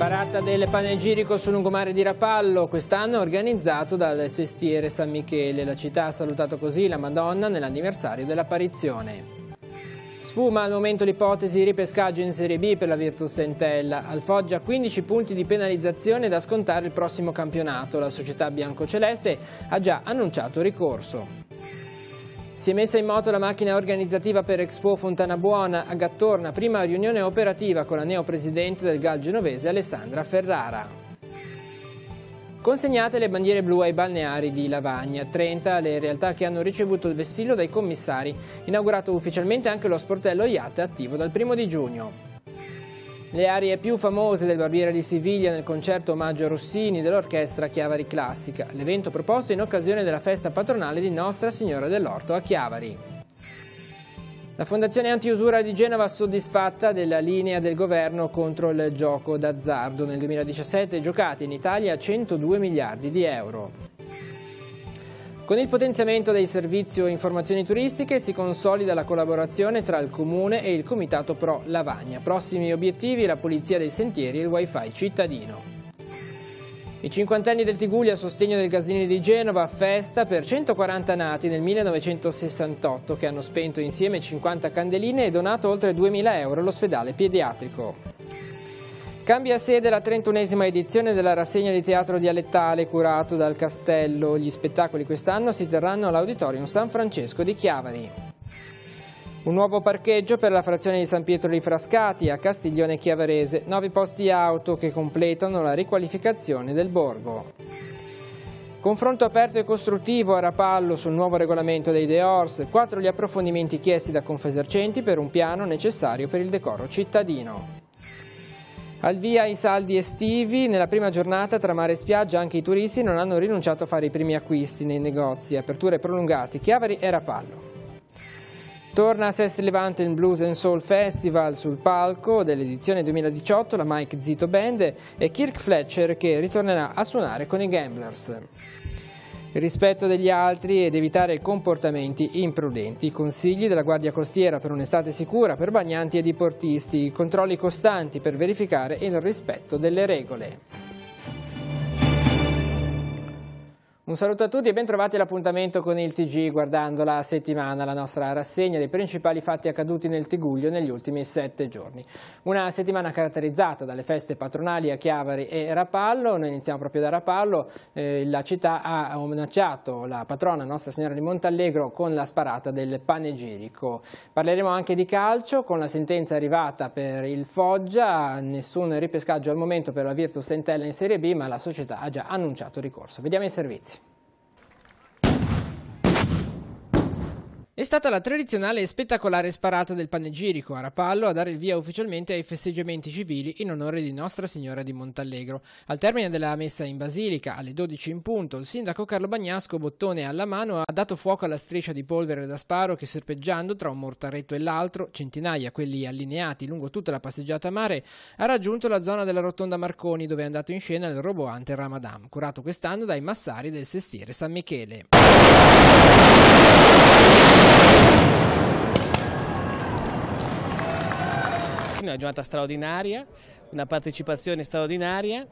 Parata del panegirico sul lungomare di Rapallo, quest'anno organizzato dal Sestiere San Michele. La città ha salutato così la Madonna nell'anniversario dell'apparizione. Sfuma al momento l'ipotesi di ripescaggio in Serie B per la Virtus Entella. Al Foggia 15 punti di penalizzazione da scontare il prossimo campionato. La società biancoceleste ha già annunciato ricorso. Si è messa in moto la macchina organizzativa per Expo Fontana Buona a Gattorna, prima riunione operativa con la neopresidente del GAL genovese Alessandra Ferrara. Consegnate le bandiere blu ai balneari di Lavagna, 30 le realtà che hanno ricevuto il vessillo dai commissari, inaugurato ufficialmente anche lo sportello Yacht attivo dal 1° di giugno. Le arie più famose del Barbiere di Siviglia nel concerto omaggio a Rossini dell'Orchestra Chiavari Classica, l'evento proposto in occasione della festa patronale di Nostra Signora dell'Orto a Chiavari. La Fondazione Antiusura di Genova soddisfatta della linea del governo contro il gioco d'azzardo. Nel 2017 giocati in Italia 102 miliardi di euro. Con il potenziamento dei servizi informazioni turistiche si consolida la collaborazione tra il Comune e il Comitato Pro Lavagna. Prossimi obiettivi: la pulizia dei sentieri e il wifi cittadino. I 50 anni del Tigullio a sostegno del Gaslini di Genova, festa per 140 nati nel 1968 che hanno spento insieme 50 candeline e donato oltre 2.000 euro all'ospedale pediatrico. Cambia sede la 31esima edizione della rassegna di teatro dialettale curato dal Castello. Gli spettacoli quest'anno si terranno all'Auditorium San Francesco di Chiavari. Un nuovo parcheggio per la frazione di San Pietro di Frascati a Castiglione Chiavarese. 9 posti auto che completano la riqualificazione del borgo. Confronto aperto e costruttivo a Rapallo sul nuovo regolamento dei Deors. 4 gli approfondimenti chiesti da Confesercenti per un piano necessario per il decoro cittadino. Al via i saldi estivi, nella prima giornata tra mare e spiaggia anche i turisti non hanno rinunciato a fare i primi acquisti nei negozi, aperture prolungate, Chiavari e Rapallo. Torna a Sestri Levante il Blues and Soul Festival, sul palco dell'edizione 2018 la Mike Zito Band e Kirk Fletcher che ritornerà a suonare con i Gamblers. Il rispetto degli altri ed evitare comportamenti imprudenti. Consigli della Guardia Costiera per un'estate sicura per bagnanti e diportisti. Controlli costanti per verificare il rispetto delle regole. Un saluto a tutti e ben trovati all'appuntamento con il TG guardando la settimana, la nostra rassegna dei principali fatti accaduti nel Tigullio negli ultimi 7 giorni. Una settimana caratterizzata dalle feste patronali a Chiavari e Rapallo. Noi iniziamo proprio da Rapallo. La città ha omaggiato la patrona Nostra Signora di Montallegro con la sparata del panegirico. Parleremo anche di calcio con la sentenza arrivata per il Foggia. Nessun ripescaggio al momento per la Virtus Entella in Serie B, ma la società ha già annunciato ricorso. Vediamo i servizi. È stata la tradizionale e spettacolare sparata del panegirico a Rapallo a dare il via ufficialmente ai festeggiamenti civili in onore di Nostra Signora di Montallegro. Al termine della messa in basilica, alle 12 in punto, il sindaco Carlo Bagnasco, bottone alla mano, ha dato fuoco alla striscia di polvere da sparo che, serpeggiando tra un mortaretto e l'altro, centinaia quelli allineati lungo tutta la passeggiata a mare, ha raggiunto la zona della rotonda Marconi, dove è andato in scena il roboante Ramadan, curato quest'anno dai massari del Sestiere San Michele. Una giornata straordinaria, una partecipazione straordinaria,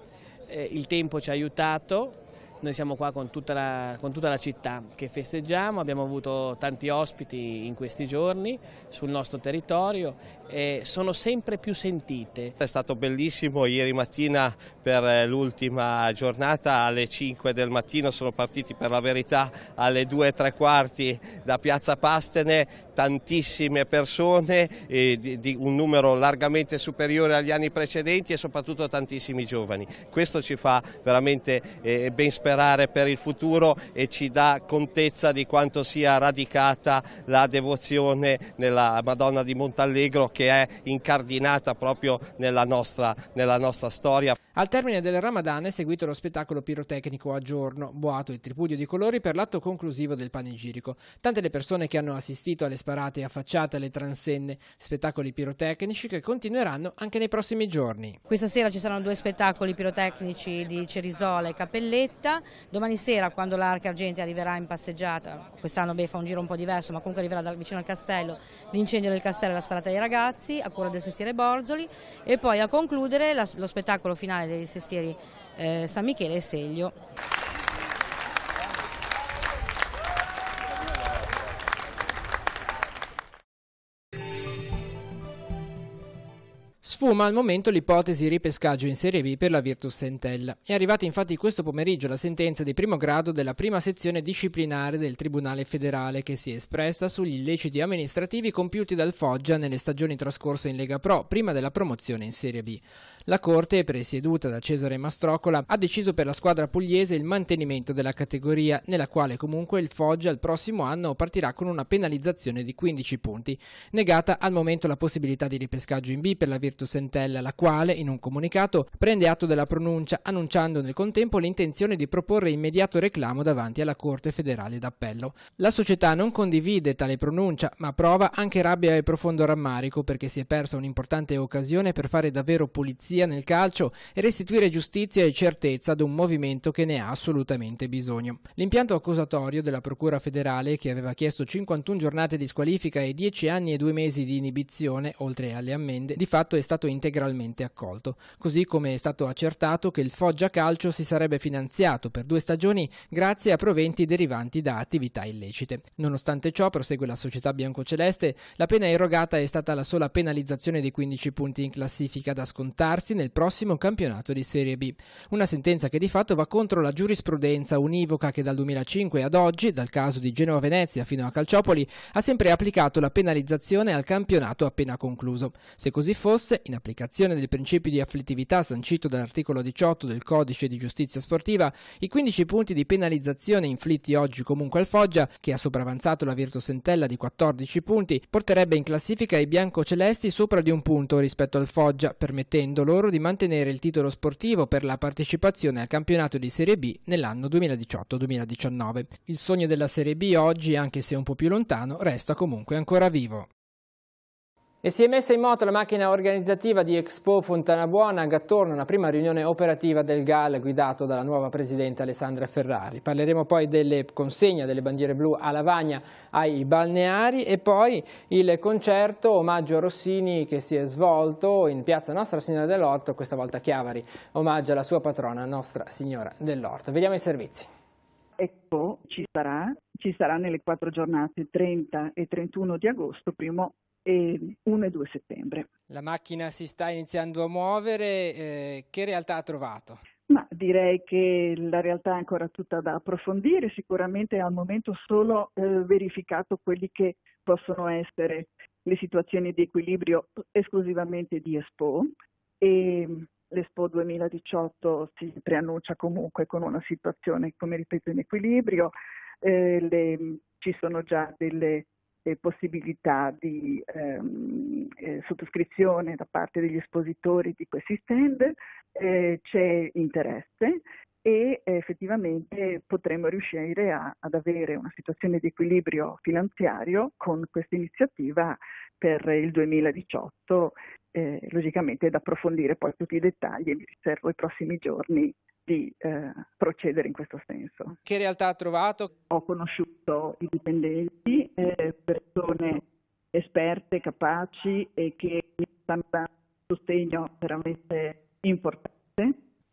il tempo ci ha aiutato, noi siamo qua con tutta la città che festeggiamo, abbiamo avuto tanti ospiti in questi giorni sul nostro territorio e sono sempre più sentite. È stato bellissimo, ieri mattina per l'ultima giornata alle 5 del mattino sono partiti per la verità alle 2:15 da Piazza Pastene, tantissime persone, di un numero largamente superiore agli anni precedenti e soprattutto tantissimi giovani. Questo ci fa veramente ben sperare per il futuro e ci dà contezza di quanto sia radicata la devozione nella Madonna di Montallegro, che è incardinata proprio nella nostra storia. Al termine del Ramadan è seguito lo spettacolo pirotecnico a giorno, boato e tripudio di colori per l'atto conclusivo del panegirico. Tante le persone che hanno assistito alle sparate affacciate alle transenne, spettacoli pirotecnici che continueranno anche nei prossimi giorni. Questa sera ci saranno 2 spettacoli pirotecnici di Cerisola e Cappelletta Domani sera, quando l'Arca Argentea arriverà in passeggiata, quest'anno fa un giro un po' diverso, ma comunque arriverà vicino al castello, l'incendio del castello e la sparata dei ragazzi a cura del sestiere Borzoli, e poi a concludere lo spettacolo finale dei sestieri San Michele e Seglio. Sfuma al momento l'ipotesi ripescaggio in Serie B per la Virtus Entella. È arrivata infatti questo pomeriggio la sentenza di primo grado della prima sezione disciplinare del Tribunale federale, che si è espressa sugli illeciti amministrativi compiuti dal Foggia nelle stagioni trascorse in Lega Pro, prima della promozione in Serie B. La Corte, presieduta da Cesare Mastroccola, ha deciso per la squadra pugliese il mantenimento della categoria, nella quale comunque il Foggia il prossimo anno partirà con una penalizzazione di 15 punti. Negata al momento la possibilità di ripescaggio in B per la Virtus Entella, la quale, in un comunicato, prende atto della pronuncia, annunciando nel contempo l'intenzione di proporre immediato reclamo davanti alla Corte federale d'appello. La società non condivide tale pronuncia, ma prova anche rabbia e profondo rammarico perché si è persa un'importante occasione per fare davvero pulizia nel calcio e restituire giustizia e certezza ad un movimento che ne ha assolutamente bisogno. L'impianto accusatorio della Procura federale, che aveva chiesto 51 giornate di squalifica e 10 anni e 2 mesi di inibizione, oltre alle ammende, di fatto è stato integralmente accolto, così come è stato accertato che il Foggia Calcio si sarebbe finanziato per 2 stagioni grazie a proventi derivanti da attività illecite. Nonostante ciò, prosegue la società biancoceleste, la pena erogata è stata la sola penalizzazione di 15 punti in classifica da scontarsi nel prossimo campionato di Serie B. Una sentenza che di fatto va contro la giurisprudenza univoca che dal 2005 ad oggi, dal caso di Genova-Venezia fino a Calciopoli, ha sempre applicato la penalizzazione al campionato appena concluso. Se così fosse, in applicazione del principio di afflittività sancito dall'articolo 18 del Codice di Giustizia Sportiva, i 15 punti di penalizzazione inflitti oggi comunque al Foggia, che ha sopravanzato la Virtus Entella di 14 punti, porterebbe in classifica i biancocelesti sopra di un punto rispetto al Foggia, permettendo loro di mantenere il titolo sportivo per la partecipazione al campionato di Serie B nell'anno 2018-2019. Il sogno della Serie B oggi, anche se un po' più lontano, resta comunque ancora vivo. E si è messa in moto la macchina organizzativa di Expo Fontanabuona, Gattorno, una prima riunione operativa del GAL guidato dalla nuova presidente Alessandra Ferrari. Parleremo poi delle consegne delle bandiere blu a Lavagna ai balneari e poi il concerto omaggio a Rossini che si è svolto in piazza Nostra Signora dell'Orto, questa volta a Chiavari, omaggio alla sua patrona Nostra Signora dell'Orto. Vediamo i servizi. Expo ci sarà nelle 4 giornate 30 e 31 di agosto, 1 e 1 e 2 settembre. La macchina si sta iniziando a muovere, che realtà ha trovato? Ma direi che la realtà è ancora tutta da approfondire, sicuramente al momento solo verificato quelli che possono essere le situazioni di equilibrio esclusivamente di Expo, e l'Expo 2018 si preannuncia comunque con una situazione, come ripeto, in equilibrio, ci sono già delle possibilità di sottoscrizione da parte degli espositori di questi stand, c'è interesse e effettivamente potremmo riuscire ad avere una situazione di equilibrio finanziario con questa iniziativa per il 2018, logicamente da approfondire poi tutti i dettagli e mi riservo i prossimi giorni di procedere in questo senso. Che realtà ha trovato? Ho conosciuto i dipendenti, persone esperte, capaci e che mi stanno dando un sostegno veramente importante.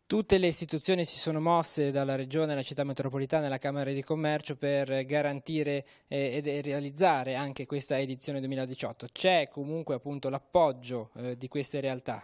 Tutte le istituzioni si sono mosse dalla Regione alla Città Metropolitana e alla Camera di Commercio per garantire e realizzare anche questa edizione 2018. C'è comunque appunto l'appoggio di queste realtà?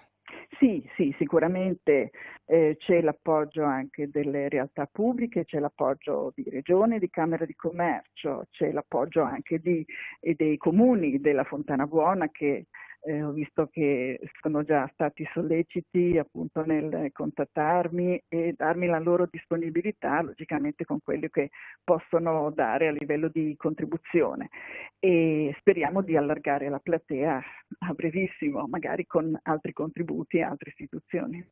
Sì, sicuramente c'è l'appoggio anche delle realtà pubbliche, c'è l'appoggio di Regione, di Camera di Commercio, c'è l'appoggio anche dei comuni della Fontanabuona che ho visto che sono già stati solleciti appunto nel contattarmi e darmi la loro disponibilità, logicamente con quello che possono dare a livello di contribuzione, e speriamo di allargare la platea a brevissimo, magari con altri contributi e altre istituzioni.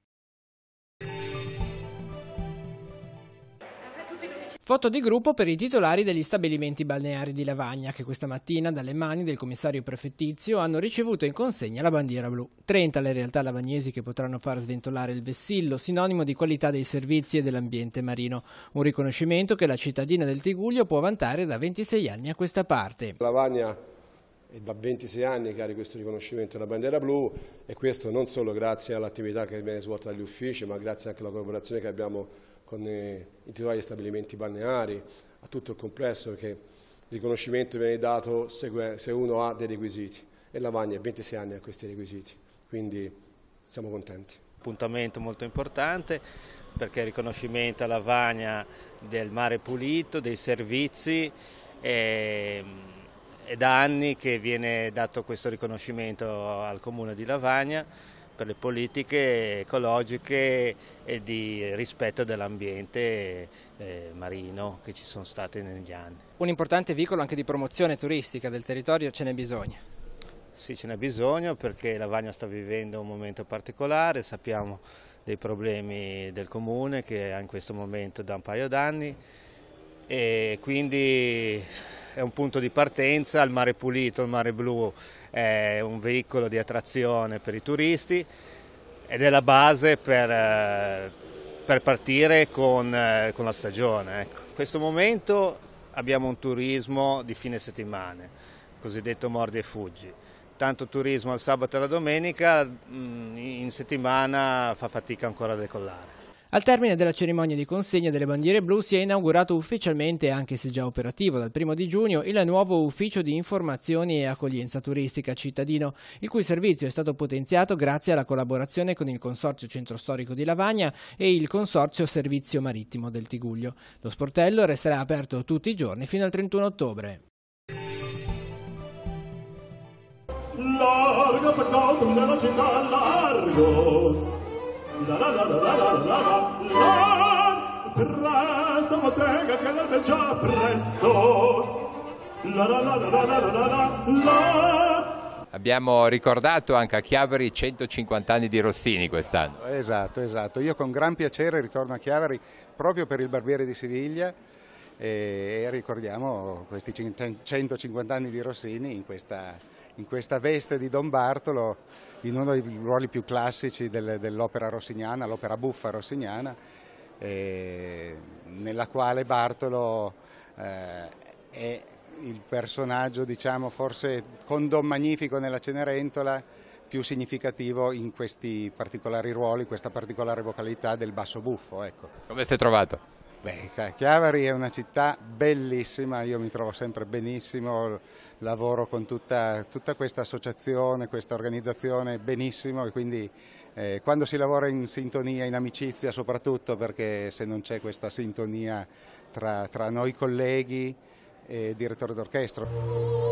Foto di gruppo per i titolari degli stabilimenti balneari di Lavagna che questa mattina dalle mani del commissario prefettizio hanno ricevuto in consegna la bandiera blu. 30 le realtà lavagnesi che potranno far sventolare il vessillo, sinonimo di qualità dei servizi e dell'ambiente marino. Un riconoscimento che la cittadina del Tigullio può vantare da 26 anni a questa parte. Lavagna è da 26 anni che ha questo riconoscimento della bandiera blu, e questo non solo grazie all'attività che viene svolta dagli uffici, ma grazie anche alla collaborazione che abbiamo con i titolari di stabilimenti balneari, a tutto il complesso, perché il riconoscimento viene dato se uno ha dei requisiti, e Lavagna ha 26 anni a questi requisiti, quindi siamo contenti. Appuntamento molto importante perché il riconoscimento a Lavagna del mare pulito, dei servizi, è da anni che viene dato questo riconoscimento al Comune di Lavagna per le politiche ecologiche e di rispetto dell'ambiente marino che ci sono state negli anni. Un importante veicolo anche di promozione turistica del territorio, ce n'è bisogno. Sì, ce n'è bisogno perché Lavagna sta vivendo un momento particolare, sappiamo dei problemi del Comune che ha in questo momento da un paio d'anni, e quindi è un punto di partenza. Il mare pulito, il mare blu è un veicolo di attrazione per i turisti ed è la base per partire con la stagione. Ecco. In questo momento abbiamo un turismo di fine settimana, cosiddetto mordi e fuggi. Tanto turismo al sabato e la domenica, in settimana fa fatica ancora a decollare. Al termine della cerimonia di consegna delle bandiere blu si è inaugurato ufficialmente, anche se già operativo dal 1° di giugno, il nuovo ufficio di informazioni e accoglienza turistica cittadino, il cui servizio è stato potenziato grazie alla collaborazione con il Consorzio Centro Storico di Lavagna e il Consorzio Servizio Marittimo del Tigullio. Lo sportello resterà aperto tutti i giorni fino al 31 ottobre. Largo per Gotham nella città, largo. La la la la la la la la la, presto bottega che l'alba è già presto. La la la la la la la la. Abbiamo ricordato anche a Chiavari 150 anni di Rossini quest'anno. Esatto. Io con gran piacere ritorno a Chiavari proprio per il Barbiere di Siviglia e ricordiamo questi 150 anni di Rossini in questa veste di Don Bartolo, in uno dei ruoli più classici dell'opera rossiniana, l'opera buffa rossiniana, nella quale Bartolo è il personaggio, diciamo, forse con Don Magnifico nella Cenerentola, più significativo in questi particolari ruoli, questa particolare vocalità del basso buffo. Ecco. Come si è trovato? Beh, Chiavari è una città bellissima, io mi trovo sempre benissimo, lavoro con tutta questa associazione, questa organizzazione benissimo, e quindi quando si lavora in sintonia, in amicizia soprattutto, perché se non c'è questa sintonia tra noi colleghi e direttore d'orchestra.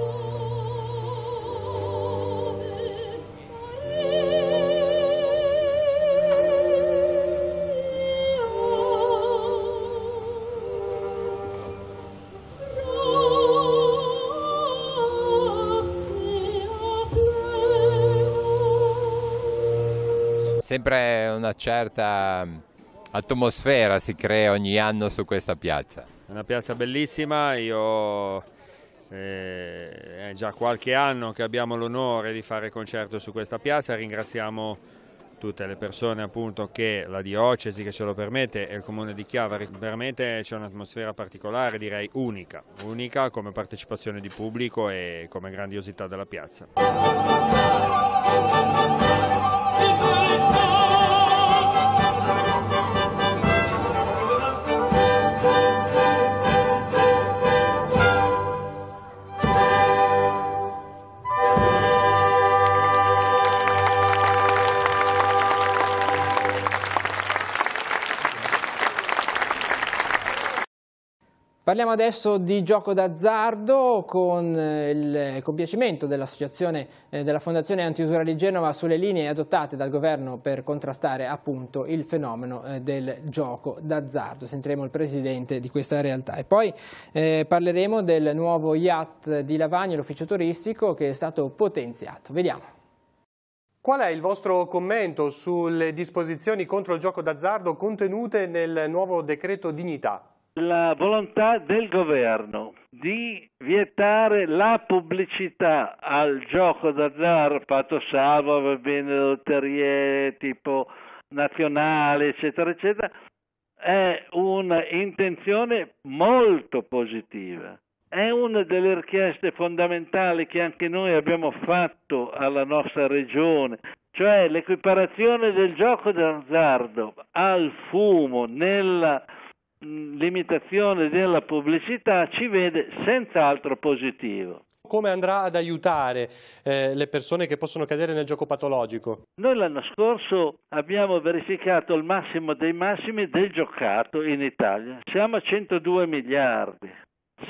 Sempre una certa atmosfera si crea ogni anno su questa piazza. È una piazza bellissima, è già qualche anno che abbiamo l'onore di fare concerto su questa piazza. Ringraziamo tutte le persone, appunto, che la diocesi che ce lo permette e il comune di Chiavari permette. C'è un'atmosfera particolare, direi unica come partecipazione di pubblico e come grandiosità della piazza. Parliamo adesso di gioco d'azzardo con il compiacimento dell'associazione della Fondazione Antiusura di Genova sulle linee adottate dal governo per contrastare appunto il fenomeno del gioco d'azzardo. Sentiremo il presidente di questa realtà e poi parleremo del nuovo yacht di Lavagna, l'ufficio turistico, che è stato potenziato. Vediamo. Qual è il vostro commento sulle disposizioni contro il gioco d'azzardo contenute nel nuovo decreto Dignità? la volontà del governo di vietare la pubblicità al gioco d'azzardo, fatto salvo, va bene, lotterie tipo nazionali, eccetera, eccetera, è un'intenzione molto positiva. È una delle richieste fondamentali che anche noi abbiamo fatto alla nostra regione, cioè l'equiparazione del gioco d'azzardo al fumo nella limitazione della pubblicità ci vede senz'altro positivo. Come andrà ad aiutare le persone che possono cadere nel gioco patologico? Noi l'anno scorso abbiamo verificato il massimo dei massimi del giocato in Italia. Siamo a 102 miliardi.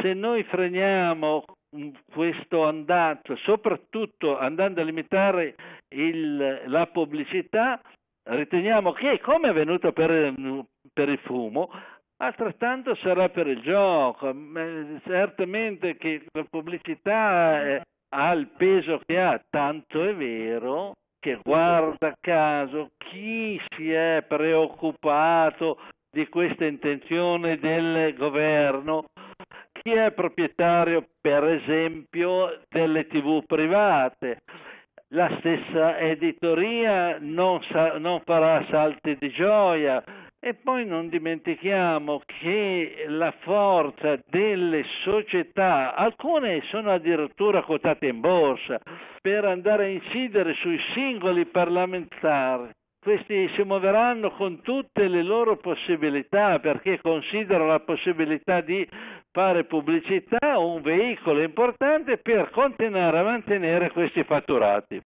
Se noi freniamo questo andazzo, soprattutto andando a limitare la pubblicità, riteniamo che, come è avvenuto per il fumo, altrettanto sarà per il gioco. Certamente che la pubblicità ha il peso che ha, tanto è vero che, guarda caso, chi si è preoccupato di questa intenzione del governo, chi è proprietario per esempio delle TV private, la stessa editoria non farà salti di gioia. E poi non dimentichiamo che la forza delle società, alcune sono addirittura quotate in borsa, per andare a incidere sui singoli parlamentari. Questi si muoveranno con tutte le loro possibilità, perché considerano la possibilità di fare pubblicità un veicolo importante per continuare a mantenere questi fatturati.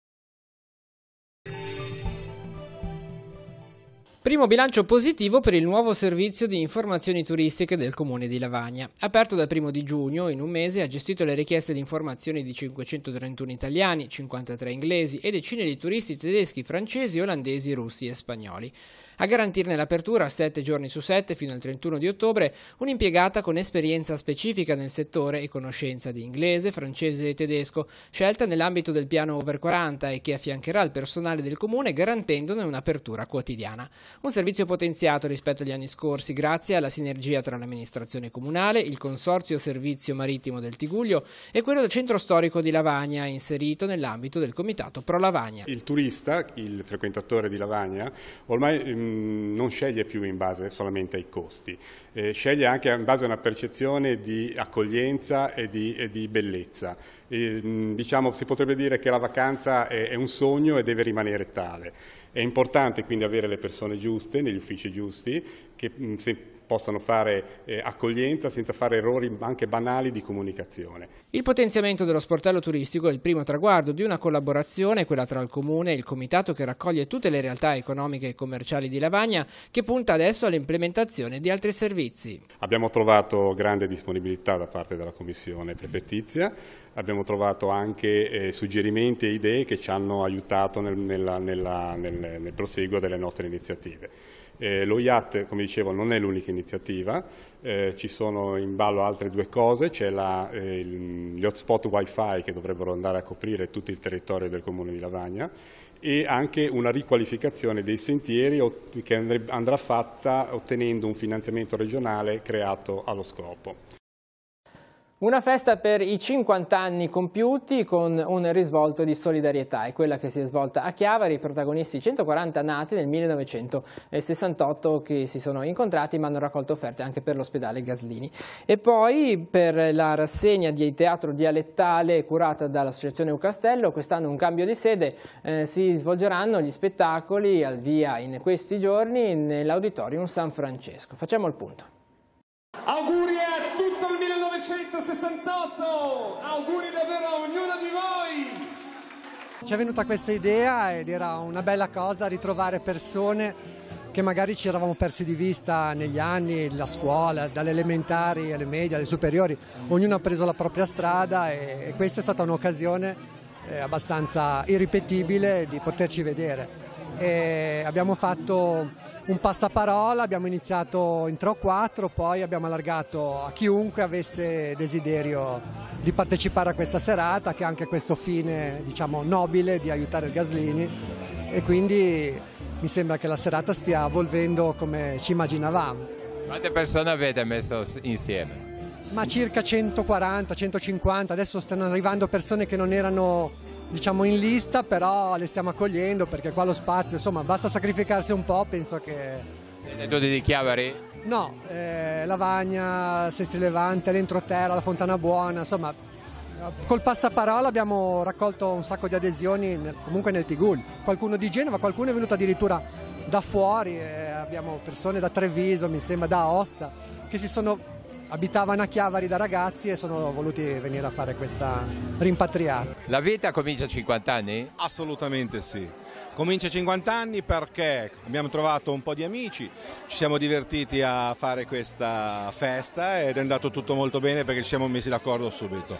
Primo bilancio positivo per il nuovo servizio di informazioni turistiche del Comune di Lavagna. Aperto dal 1 di giugno, in un mese ha gestito le richieste di informazioni di 531 italiani, 53 inglesi e decine di turisti tedeschi, francesi, olandesi, russi e spagnoli. A garantirne l'apertura 7 giorni su 7 fino al 31 di ottobre un'impiegata con esperienza specifica nel settore e conoscenza di inglese, francese e tedesco, scelta nell'ambito del piano Over 40 e che affiancherà il personale del comune garantendone un'apertura quotidiana. Un servizio potenziato rispetto agli anni scorsi grazie alla sinergia tra l'amministrazione comunale, il consorzio servizio marittimo del Tigullio e quello del centro storico di Lavagna, inserito nell'ambito del comitato Pro Lavagna. Il turista, il frequentatore di Lavagna, ormai non sceglie più in base solamente ai costi, sceglie anche in base a una percezione di accoglienza e di bellezza. Diciamo, si potrebbe dire che la vacanza è un sogno e deve rimanere tale. È importante quindi avere le persone giuste, negli uffici giusti, che possano fare accoglienza senza fare errori anche banali di comunicazione. Il potenziamento dello sportello turistico è il primo traguardo di una collaborazione, quella tra il Comune e il Comitato che raccoglie tutte le realtà economiche e commerciali di Lavagna, che punta adesso all'implementazione di altri servizi. Abbiamo trovato grande disponibilità da parte della Commissione prefettizia, abbiamo trovato anche suggerimenti e idee che ci hanno aiutato nel proseguo delle nostre iniziative. Lo IAT, come dicevo, non è l'unica iniziativa, ci sono in ballo altre due cose, c'è gli hotspot wifi che dovrebbero andare a coprire tutto il territorio del Comune di Lavagna e anche una riqualificazione dei sentieri che andrà fatta ottenendo un finanziamento regionale creato allo scopo. Una festa per i 50 anni compiuti con un risvolto di solidarietà, è quella che si è svolta a Chiavari, i protagonisti 140 nati nel 1968 che si sono incontrati ma hanno raccolto offerte anche per l'ospedale Gaslini. E poi per la rassegna di teatro dialettale curata dall'Associazione Eucastello, quest'anno un cambio di sede, si svolgeranno gli spettacoli al via in questi giorni nell'Auditorium San Francesco. Facciamo il punto. Auguri a tutto il 1968, auguri davvero a ognuno di voi. Ci è venuta questa idea ed era una bella cosa ritrovare persone che magari ci eravamo persi di vista negli anni, la scuola, dalle elementari alle medie, alle superiori, ognuno ha preso la propria strada e questa è stata un'occasione abbastanza irripetibile di poterci vedere. E abbiamo fatto un passaparola, abbiamo iniziato in 3 o 4, poi abbiamo allargato a chiunque avesse desiderio di partecipare a questa serata, che ha anche questo fine, diciamo, nobile di aiutare il Gaslini, e quindi mi sembra che la serata stia evolvendo come ci immaginavamo. Quante persone avete messo insieme? Ma circa 140, 150, adesso stanno arrivando persone che non erano, diciamo, in lista, però le stiamo accogliendo perché qua lo spazio, insomma, basta sacrificarsi un po', penso che... Siete tutti di Chiavari? No, Lavagna, Sestri Levante, l'Entroterra, la Fontana Buona, insomma, col passaparola abbiamo raccolto un sacco di adesioni comunque nel Tigull. Qualcuno di Genova, qualcuno è venuto addirittura da fuori, abbiamo persone da Treviso, mi sembra, da Aosta, che abitavano a Chiavari da ragazzi e sono voluti venire a fare questa rimpatriata. La vita comincia a 50 anni? Assolutamente sì. Comincia a 50 anni perché abbiamo trovato un po' di amici, ci siamo divertiti a fare questa festa ed è andato tutto molto bene perché ci siamo messi d'accordo subito.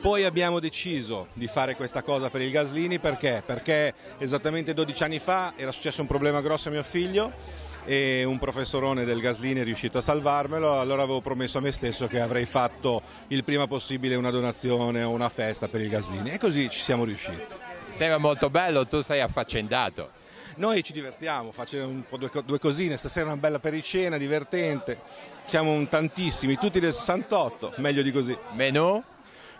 Poi abbiamo deciso di fare questa cosa per il Gaslini perché esattamente 12 anni fa era successo un problema grosso a mio figlio e un professorone del Gaslini è riuscito a salvarmelo, allora avevo promesso a me stesso che avrei fatto il prima possibile una donazione o una festa per il Gaslini e così ci siamo riusciti. Sembra molto bello, tu sei affaccendato. Noi ci divertiamo, facciamo un po' due cosine, stasera una bella pericena, divertente, siamo tantissimi, tutti del 68, meglio di così. Menù?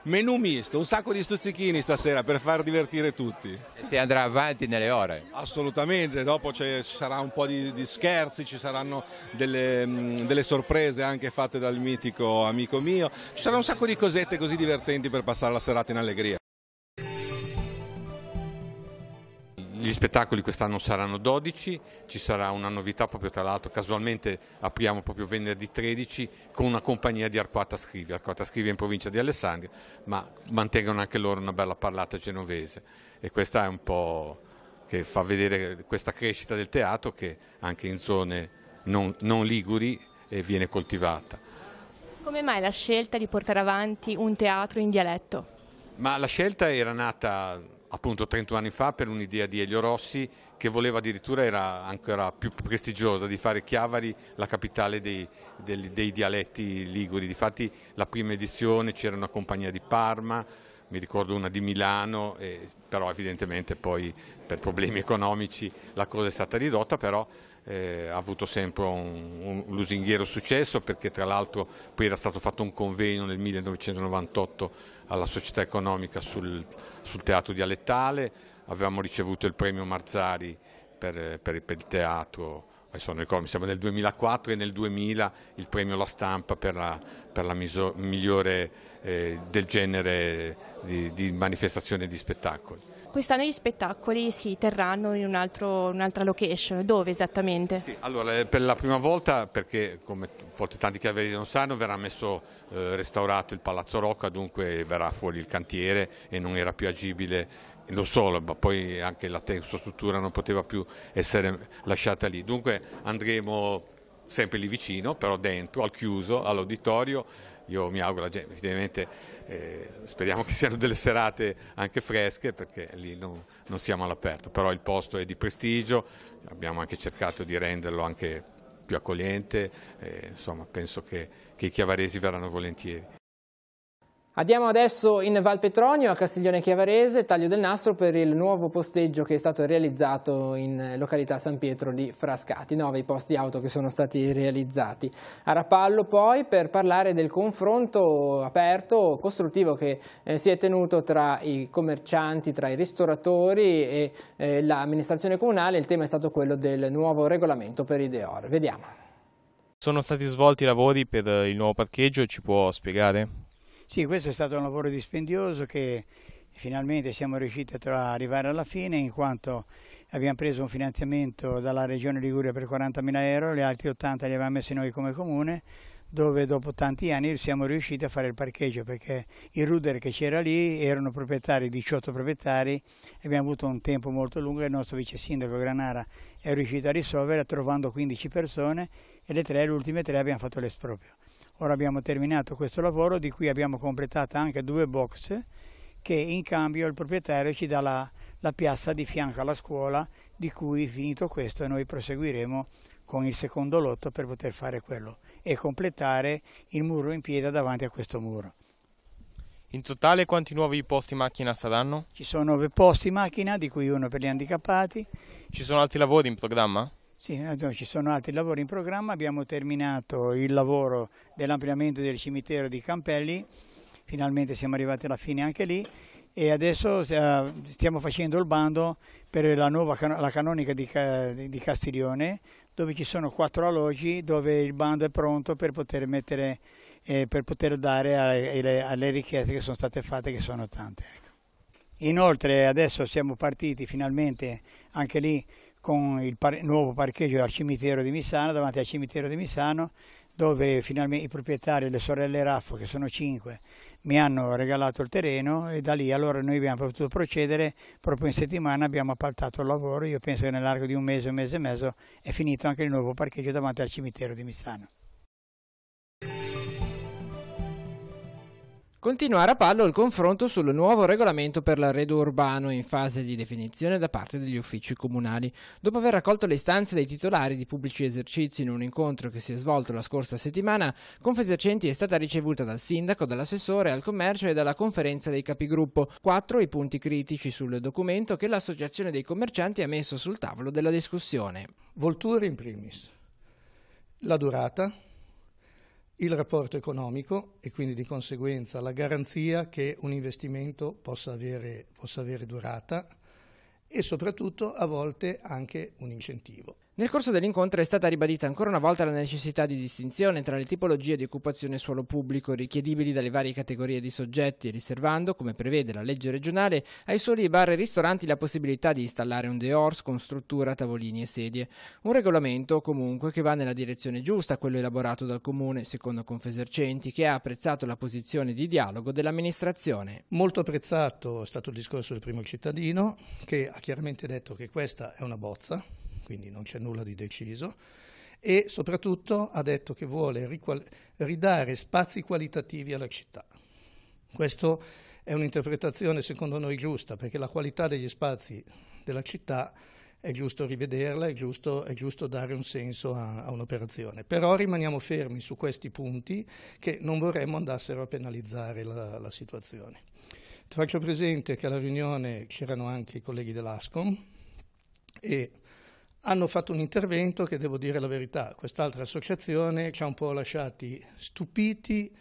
Menù misto, un sacco di stuzzichini stasera per far divertire tutti. E si andrà avanti nelle ore? Assolutamente, dopo ci sarà un po' di scherzi, ci saranno delle sorprese anche fatte dal mitico amico mio, ci sarà un sacco di cosette così divertenti per passare la serata in allegria. Gli spettacoli quest'anno saranno 12, ci sarà una novità proprio, tra l'altro casualmente apriamo proprio venerdì 13 con una compagnia di Arquata Scrivia. Arquata Scrivia in provincia di Alessandria, ma mantengono anche loro una bella parlata genovese e questa è un po' che fa vedere questa crescita del teatro che anche in zone non liguri viene coltivata. Come mai la scelta di portare avanti un teatro in dialetto? Ma la scelta era nata appunto 31 anni fa per un'idea di Elio Rossi che voleva addirittura, era ancora più prestigiosa, di fare Chiavari la capitale dei dialetti liguri. Difatti la prima edizione c'era una compagnia di Parma, mi ricordo una di Milano, però evidentemente poi per problemi economici la cosa è stata ridotta, però ha avuto sempre un lusinghiero successo perché tra l'altro poi era stato fatto un convegno nel 1998 alla Società Economica sul teatro dialettale, avevamo ricevuto il premio Marzari per il teatro, adesso non ricordo, mi sembra nel 2004 e nel 2000 il premio La Stampa per la migliore del genere di manifestazione di spettacoli. Quest'anno gli spettacoli si terranno in un'altra location, dove esattamente? Sì, allora, per la prima volta, perché come forse tanti chiavaresi non sanno, verrà messo restaurato il Palazzo Rocca, dunque verrà fuori il cantiere e non era più agibile, non solo, ma poi anche la struttura non poteva più essere lasciata lì. Dunque andremo sempre lì vicino, però dentro, al chiuso, all'auditorio. Io mi auguro, evidentemente speriamo che siano delle serate anche fresche perché lì non siamo all'aperto, però il posto è di prestigio, abbiamo anche cercato di renderlo anche più accogliente, insomma penso che i chiavaresi verranno volentieri. Andiamo adesso in Val Petronio, a Castiglione Chiavarese, taglio del nastro per il nuovo posteggio che è stato realizzato in località San Pietro di Frascati, 9 i posti auto che sono stati realizzati. A Rapallo poi per parlare del confronto aperto, costruttivo che si è tenuto tra i commercianti, tra i ristoratori e l'amministrazione comunale, il tema è stato quello del nuovo regolamento per i Deor. Vediamo. Sono stati svolti i lavori per il nuovo parcheggio, ci può spiegare? Sì, questo è stato un lavoro dispendioso che finalmente siamo riusciti a arrivare alla fine, in quanto abbiamo preso un finanziamento dalla Regione Liguria per 40.000 euro, gli altri 80 li avevamo messi noi come comune, dove dopo tanti anni siamo riusciti a fare il parcheggio perché il Ruder che c'era lì erano proprietari, 18 proprietari, abbiamo avuto un tempo molto lungo e il nostro vice sindaco Granara è riuscito a risolvere trovando 15 persone e le ultime tre abbiamo fatto l'esproprio. Ora abbiamo terminato questo lavoro, di cui abbiamo completato anche 2 box che in cambio il proprietario ci dà la piazza di fianco alla scuola, di cui finito questo noi proseguiremo con il secondo lotto per poter fare quello e completare il muro in pietra davanti a questo muro. In totale quanti nuovi posti macchina saranno? Ci sono 9 posti macchina, di cui uno per gli handicappati. Ci sono altri lavori in programma? Sì, ci sono altri lavori in programma, abbiamo terminato il lavoro dell'ampliamento del cimitero di Campelli, finalmente siamo arrivati alla fine anche lì e adesso stiamo facendo il bando per la canonica di Castiglione, dove ci sono 4 alloggi dove il bando è pronto per poter mettere per poter dare alle richieste che sono state fatte, che sono tante. Ecco. Inoltre adesso siamo partiti finalmente anche lì con il nuovo parcheggio al cimitero di Missano, davanti al cimitero di Missano, dove finalmente i proprietari, le sorelle Raffo, che sono 5, mi hanno regalato il terreno e da lì allora noi abbiamo potuto procedere, proprio in settimana abbiamo appaltato il lavoro, io penso che nell'arco di un mese e mezzo è finito anche il nuovo parcheggio davanti al cimitero di Missano. Continua a Rapallo il confronto sul nuovo regolamento per l'arredo urbano in fase di definizione da parte degli uffici comunali. Dopo aver raccolto le istanze dei titolari di pubblici esercizi in un incontro che si è svolto la scorsa settimana, Confesercenti è stata ricevuta dal sindaco, dall'assessore al commercio e dalla conferenza dei capigruppo. 4 i punti critici sul documento che l'associazione dei commercianti ha messo sul tavolo della discussione. Volture in primis, la durata, il rapporto economico e quindi di conseguenza la garanzia che un investimento possa avere durata e soprattutto a volte anche un incentivo. Nel corso dell'incontro è stata ribadita ancora una volta la necessità di distinzione tra le tipologie di occupazione suolo pubblico richiedibili dalle varie categorie di soggetti, riservando, come prevede la legge regionale, ai soli bar e ristoranti la possibilità di installare un dehors con struttura, tavolini e sedie. Un regolamento comunque che va nella direzione giusta, quello elaborato dal Comune, secondo Confesercenti, che ha apprezzato la posizione di dialogo dell'amministrazione. Molto apprezzato è stato il discorso del primo cittadino, che ha chiaramente detto che questa è una bozza, quindi non c'è nulla di deciso, e soprattutto ha detto che vuole ridare spazi qualitativi alla città. Questa è un'interpretazione secondo noi giusta, perché la qualità degli spazi della città è giusto rivederla, è giusto dare un senso a un'operazione. Però rimaniamo fermi su questi punti che non vorremmo andassero a penalizzare la situazione. Ti faccio presente che alla riunione c'erano anche i colleghi dell'Ascom e hanno fatto un intervento che, devo dire la verità, quest'altra associazione ci ha un po' lasciati stupiti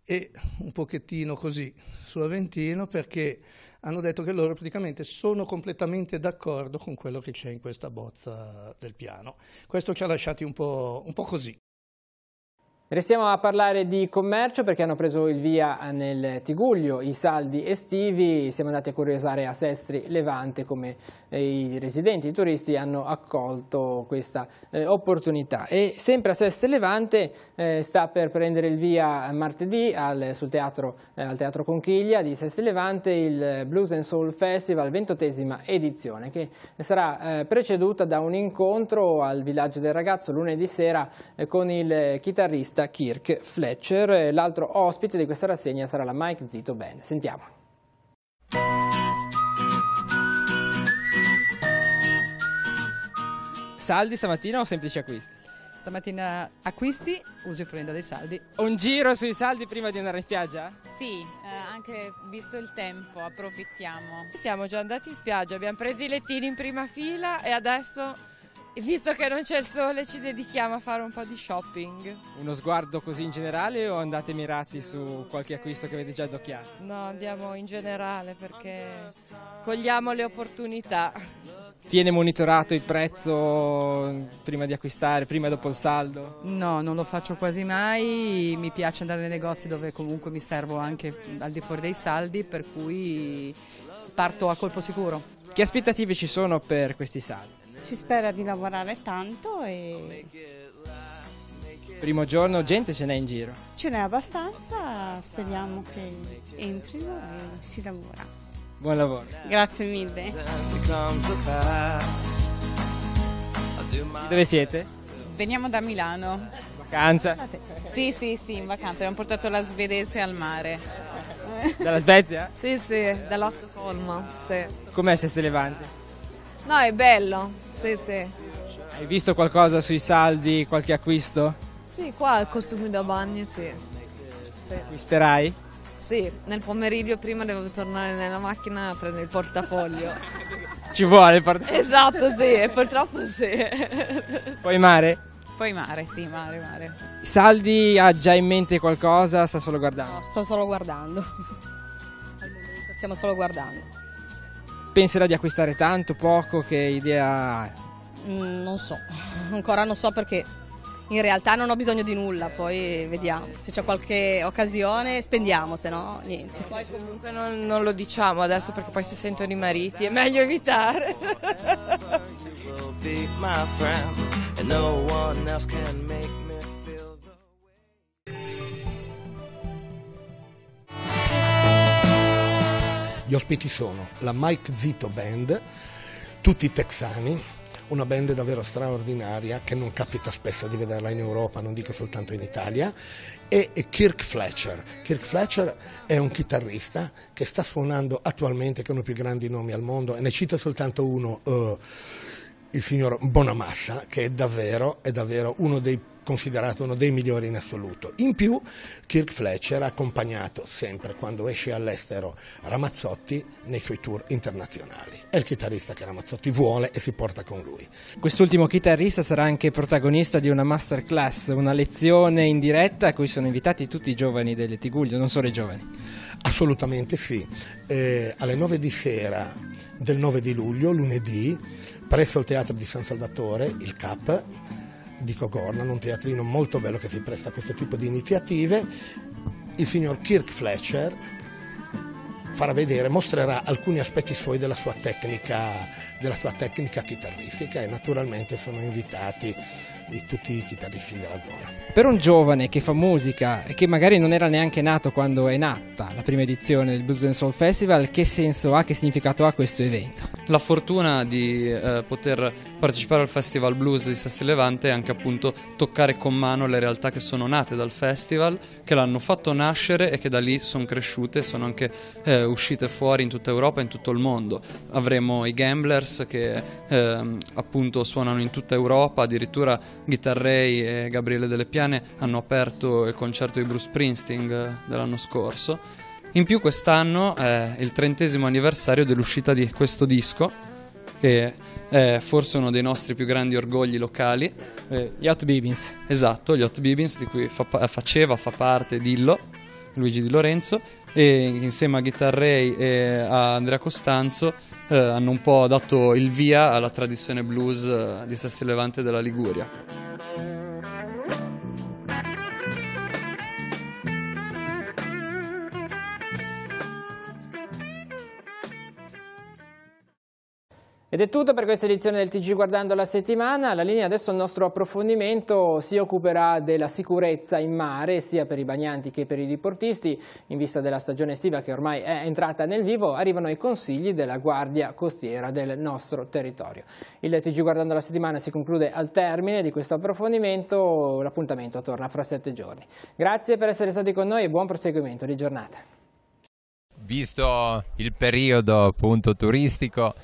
e un pochettino così sull'Aventino, perché hanno detto che loro praticamente sono completamente d'accordo con quello che c'è in questa bozza del piano. Questo ci ha lasciati un po' così. Restiamo a parlare di commercio perché hanno preso il via nel Tigullio i saldi estivi. Siamo andati a curiosare a Sestri Levante come i residenti, i turisti hanno accolto questa opportunità. E sempre a Sestri Levante sta per prendere il via martedì al Teatro Conchiglia di Sestri Levante il Blues and Soul Festival, 20ª edizione, che sarà preceduta da un incontro al Villaggio del Ragazzo lunedì sera con il chitarrista Kirk Fletcher. L'altro ospite di questa rassegna sarà la Mike Zito Band. Sentiamo. Saldi stamattina o semplici acquisti? Stamattina acquisti, usufruendo dei saldi. Un giro sui saldi prima di andare in spiaggia? Sì, anche visto il tempo, approfittiamo. Siamo già andati in spiaggia, abbiamo preso i lettini in prima fila e adesso, visto che non c'è il sole, ci dedichiamo a fare un po' di shopping. Uno sguardo così in generale o andate mirati su qualche acquisto che avete già adocchiato? No, andiamo in generale perché cogliamo le opportunità. Tiene monitorato il prezzo prima di acquistare, prima e dopo il saldo? No, non lo faccio quasi mai, mi piace andare nei negozi dove comunque mi servo anche al di fuori dei saldi, per cui parto a colpo sicuro. Che aspettative ci sono per questi saldi? Si spera di lavorare tanto e... Primo giorno gente ce n'è in giro? Ce n'è abbastanza, speriamo che entrino e si lavora. Buon lavoro. Grazie mille. Dove siete? Veniamo da Milano. Vacanza? Sì, in vacanza. Abbiamo portato la svedese al mare. Dalla Svezia? Sì, dalla Stoccolma, sì. Com'è Sestri Levante? No, è bello, sì. Hai visto qualcosa sui saldi, qualche acquisto? Sì, qua costumi da bagno, sì. Acquisterai? Sì, nel pomeriggio prima devo tornare nella macchina a prendere il portafoglio. Ci vuole Esatto, sì, purtroppo sì. Poi mare? Poi mare, sì, mare. Saldi, ha già in mente qualcosa? Sta solo guardando? No, sto solo guardando. Al momento stiamo solo guardando. Penserà di acquistare tanto, poco? Che idea ha? Non so, ancora non so perché in realtà non ho bisogno di nulla, poi vediamo. Se c'è qualche occasione spendiamo, se no niente. Poi comunque non lo diciamo adesso perché poi si sentono i mariti, è meglio evitare. Gli ospiti sono la Mike Zito Band, tutti texani, una band davvero straordinaria che non capita spesso di vederla in Europa, non dico soltanto in Italia, e Kirk Fletcher. Kirk Fletcher è un chitarrista che sta suonando attualmente, che è uno dei più grandi nomi al mondo, e ne cito soltanto uno, il signor Bonamassa, che è davvero considerato uno dei migliori in assoluto. In più Kirk Fletcher ha accompagnato sempre, quando esce all'estero, Ramazzotti nei suoi tour internazionali. È il chitarrista che Ramazzotti vuole e si porta con lui. Quest'ultimo chitarrista sarà anche protagonista di una masterclass, una lezione in diretta a cui sono invitati tutti i giovani del Tigullio, non solo i giovani. Assolutamente sì. Alle 9 di sera del 9 di luglio, lunedì, presso il Teatro di San Salvatore, il CAP di Cogorna, un teatrino molto bello che si presta a questo tipo di iniziative, il signor Kirk Fletcher mostrerà alcuni aspetti suoi della sua tecnica chitarristica, e naturalmente sono invitati tutti i chitarristi della zona. Per un giovane che fa musica e che magari non era neanche nato quando è nata la prima edizione del Blues and Soul Festival, che senso ha, che significato ha questo evento? La fortuna di poter partecipare al Festival Blues di Sesti Levante è anche appunto toccare con mano le realtà che sono nate dal festival, che l'hanno fatto nascere e che da lì sono cresciute, sono anche uscite fuori in tutta Europa e in tutto il mondo. Avremo i Gamblers che appunto suonano in tutta Europa, addirittura Ghitarrei e Gabriele Delle Piane hanno aperto il concerto di Bruce Springsteen dell'anno scorso. In più quest'anno è il 30° anniversario dell'uscita di questo disco, che è forse uno dei nostri più grandi orgogli locali. Gli Hot Bibbins. Esatto, gli Hot Bibbins, di cui fa parte Dillo, Luigi Di Lorenzo, e insieme a Ghitarrei e a Andrea Costanzo hanno un po' dato il via alla tradizione blues di Sesti Levante della Liguria. Ed è tutto per questa edizione del TG Guardando la Settimana. La linea adesso il nostro approfondimento si occuperà della sicurezza in mare, sia per i bagnanti che per i diportisti. In vista della stagione estiva che ormai è entrata nel vivo, arrivano i consigli della Guardia Costiera del nostro territorio. Il TG Guardando la Settimana si conclude al termine di questo approfondimento. L'appuntamento torna fra 7 giorni. Grazie per essere stati con noi e buon proseguimento di giornata. Visto il periodo appunto turistico,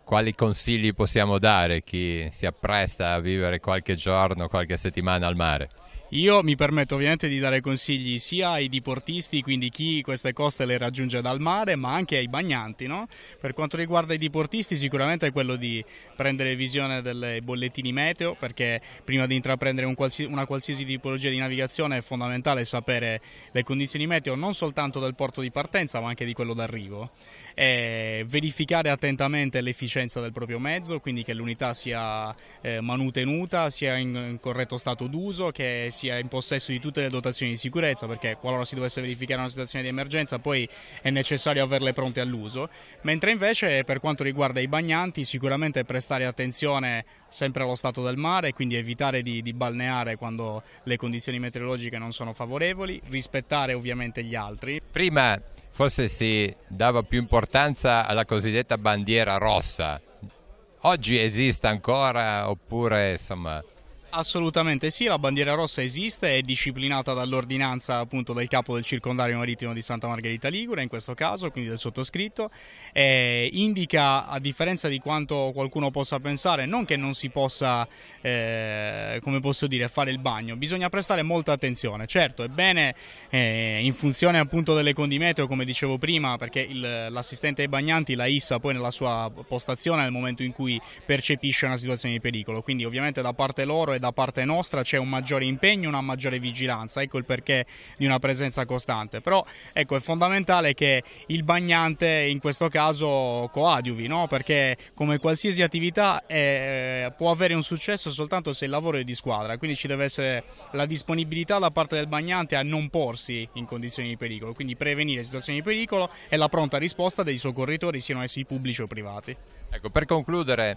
quali consigli possiamo dare a chi si appresta a vivere qualche giorno, qualche settimana al mare? Io mi permetto ovviamente di dare consigli sia ai diportisti, quindi chi queste coste le raggiunge dal mare, ma anche ai bagnanti, no? Per quanto riguarda i diportisti sicuramente è quello di prendere visione dei bollettini meteo, perché prima di intraprendere una qualsiasi tipologia di navigazione è fondamentale sapere le condizioni meteo non soltanto del porto di partenza ma anche di quello d'arrivo. E verificare attentamente l'efficienza del proprio mezzo, quindi che l'unità sia manutenuta, sia in corretto stato d'uso, che sia in possesso di tutte le dotazioni di sicurezza, perché qualora si dovesse verificare una situazione di emergenza poi è necessario averle pronte all'uso. Mentre invece per quanto riguarda i bagnanti sicuramente prestare attenzione sempre allo stato del mare, quindi evitare di balneare quando le condizioni meteorologiche non sono favorevoli, rispettare ovviamente gli altri. Prima forse si dava più importanza alla cosiddetta bandiera rossa, oggi esiste ancora oppure insomma? Assolutamente sì, la bandiera rossa esiste, è disciplinata dall'ordinanza appunto del capo del circondario marittimo di Santa Margherita Ligure, in questo caso, quindi del sottoscritto, indica, a differenza di quanto qualcuno possa pensare, non che non si possa, come posso dire, fare il bagno, bisogna prestare molta attenzione. Certo, è bene in funzione appunto delle condimeteo, come dicevo prima, perché l'assistente ai bagnanti la issa poi nella sua postazione nel momento in cui percepisce una situazione di pericolo, quindi ovviamente da parte loro e da parte nostra c'è un maggiore impegno, una maggiore vigilanza, ecco il perché di una presenza costante. Però ecco, è fondamentale che il bagnante in questo caso coadiuvi, no? Perché come qualsiasi attività può avere un successo soltanto se il lavoro è di squadra, quindi ci deve essere la disponibilità da parte del bagnante a non porsi in condizioni di pericolo, quindi prevenire situazioni di pericolo e la pronta risposta dei soccorritori, siano essi pubblici o privati. Ecco, per concludere,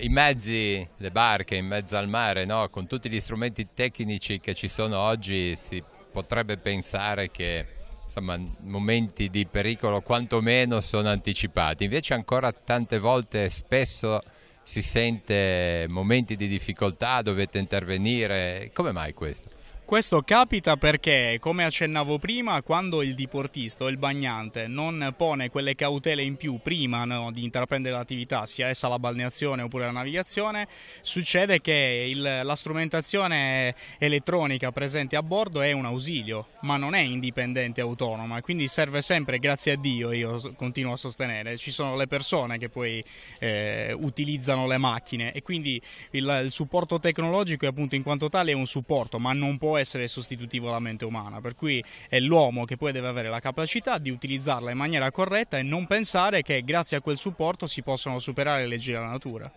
i mezzi, le barche in mezzo al mare, no? Con tutti gli strumenti tecnici che ci sono oggi, si potrebbe pensare che insomma, momenti di pericolo quantomeno sono anticipati. Invece ancora tante volte, spesso si sente momenti di difficoltà, dovete intervenire. Come mai questo? Questo capita perché, come accennavo prima, quando il diportista o il bagnante non pone quelle cautele in più prima, no, di intraprendere l'attività, sia essa la balneazione oppure la navigazione, succede che la strumentazione elettronica presente a bordo è un ausilio, ma non è indipendente e autonoma, quindi serve sempre, grazie a Dio, io continuo a sostenere, ci sono le persone che poi utilizzano le macchine e quindi il supporto tecnologico è appunto in quanto tale è un supporto, ma non può essere sostitutivo alla mente umana, per cui è l'uomo che poi deve avere la capacità di utilizzarla in maniera corretta e non pensare che grazie a quel supporto si possono superare le leggi della natura.